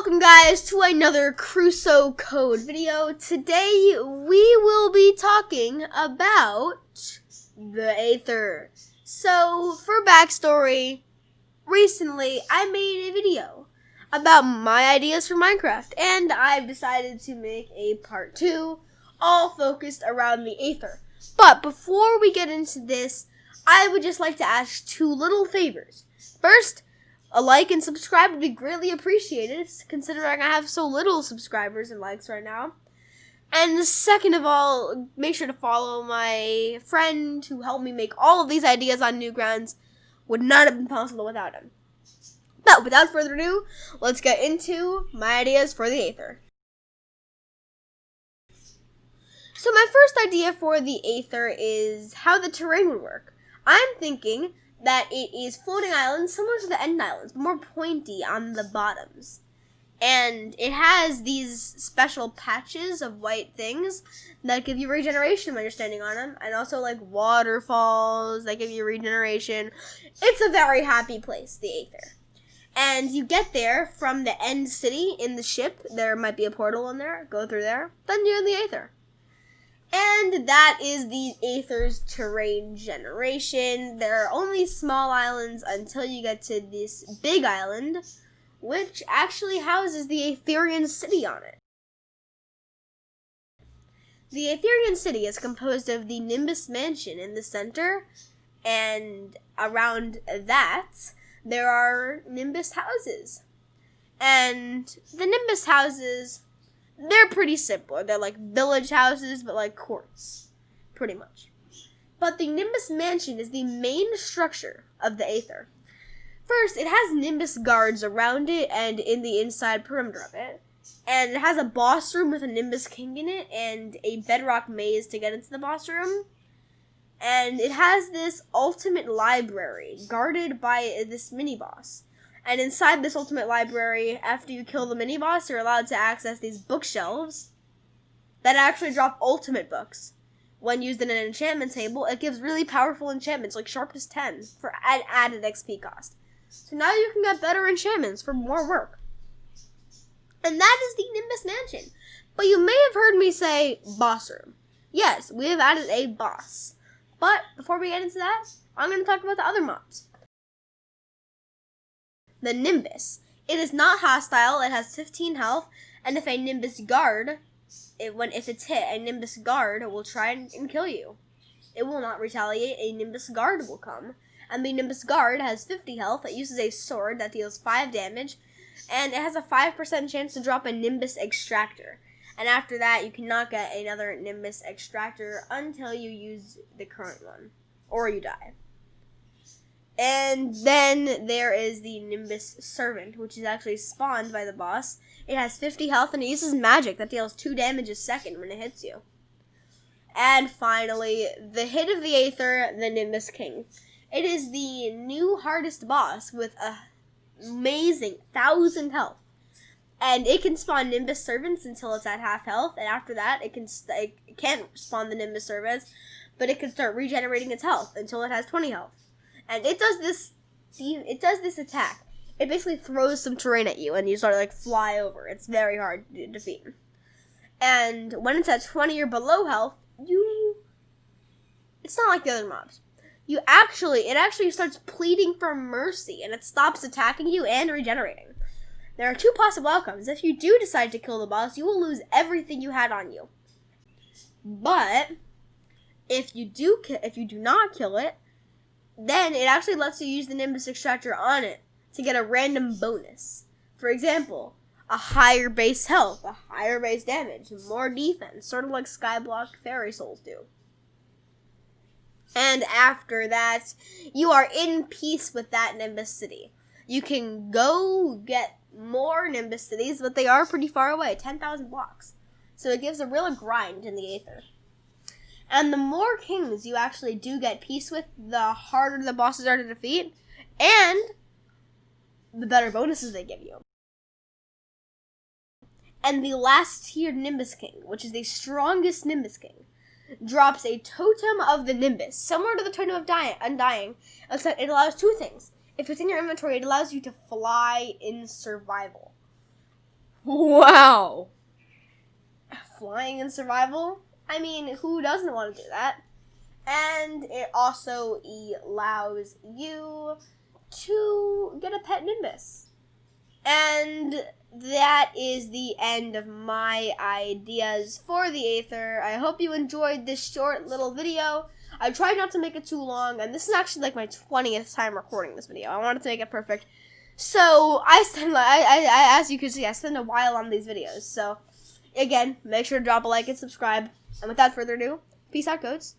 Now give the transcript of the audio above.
Welcome guys to another Crusso code video. Today we will be talking about the Aether. So for backstory, recently I made a video about my ideas for Minecraft and I've decided to make a part 2 all focused around the Aether. But before we get into this, I would just like to ask two little favors. First, a like and subscribe would be greatly appreciated, considering I have so little subscribers and likes right now. And second of all, make sure to follow my friend who helped me make all of these ideas on Newgrounds. Would not have been possible without him. But without further ado, let's get into my ideas for the Aether. So my first idea for the Aether is how the terrain would work. I'm thinking that it is floating islands similar to the end islands, but more pointy on the bottoms. And it has these special patches of white things that give you regeneration when you're standing on them, and also like waterfalls that give you regeneration. It's a very happy place, the Aether. And you get there from the end city in the ship. There might be a portal in there. Go through there. Then you're in the Aether. And that is the Aether's terrain generation. There are only small islands until you get to this big island, which actually houses the Aetherian city on it. The Aetherian city is composed of the Nimbus mansion in the center, and around that, there are Nimbus houses. And the Nimbus houses, they're pretty simple. They're like village houses, but like courts, pretty much. But the Nimbus mansion is the main structure of the Aether. First, it has Nimbus guards around it and in the inside perimeter of it. And it has a boss room with a Nimbus king in it and a bedrock maze to get into the boss room. And it has this ultimate library guarded by this mini-boss. And inside this ultimate library, after you kill the mini-boss, you're allowed to access these bookshelves that actually drop ultimate books. When used in an enchantment table, it gives really powerful enchantments, like Sharpness 10, for added XP cost. So now you can get better enchantments for more work. And that is the Nimbus Mansion. But you may have heard me say boss room. Yes, we have added a boss. But before we get into that, I'm going to talk about the other mobs. The Nimbus. It is not hostile, it has 15 health, and if a Nimbus guard, if it's hit, a Nimbus guard will try and kill you. It will not retaliate, a Nimbus guard will come, and the Nimbus guard has 50 health, it uses a sword that deals 5 damage, and it has a 5% chance to drop a Nimbus extractor. And after that, you cannot get another Nimbus extractor until you use the current one, or you die. And then there is the Nimbus Servant, which is actually spawned by the boss. It has 50 health and it uses magic that deals 2 damage a second when it hits you. And finally, the hit of the Aether, the Nimbus King. It is the new hardest boss with a amazing 1,000 health. And it can spawn Nimbus Servants until it's at half health, and after that, it can't spawn the Nimbus Servants, but it can start regenerating its health until it has 20 health. And it does this attack. It basically throws some terrain at you, and you sort of like fly over. It's very hard to defeat. And when it's at 20 or below health, it's not like the other mobs. It actually starts pleading for mercy, and it stops attacking you and regenerating. There are 2 possible outcomes. If you do decide to kill the boss, you will lose everything you had on you. But if you do not kill it, then it actually lets you use the Nimbus Extractor on it to get a random bonus. For example, a higher base health, a higher base damage, more defense, sort of like Skyblock Fairy Souls do. And after that, you are in peace with that Nimbus City. You can go get more Nimbus Cities, but they are pretty far away, 10,000 blocks. So it gives a real grind in the Aether. And the more kings you actually do get peace with, the harder the bosses are to defeat, and the better bonuses they give you. And the last tiered Nimbus King, which is the strongest Nimbus King, drops a Totem of the Nimbus, similar to the Totem of Undying, except it allows 2 things. If it's in your inventory, it allows you to fly in survival. Wow. Flying in survival? I mean, who doesn't want to do that? And it also allows you to get a pet Nimbus. And that is the end of my ideas for the Aether. I hope you enjoyed this short little video. I tried not to make it too long, and this is actually like my 20th time recording this video. I wanted to make it perfect. So, as you can see, I spend a while on these videos. So, again, make sure to drop a like and subscribe. And without further ado, peace out, goats.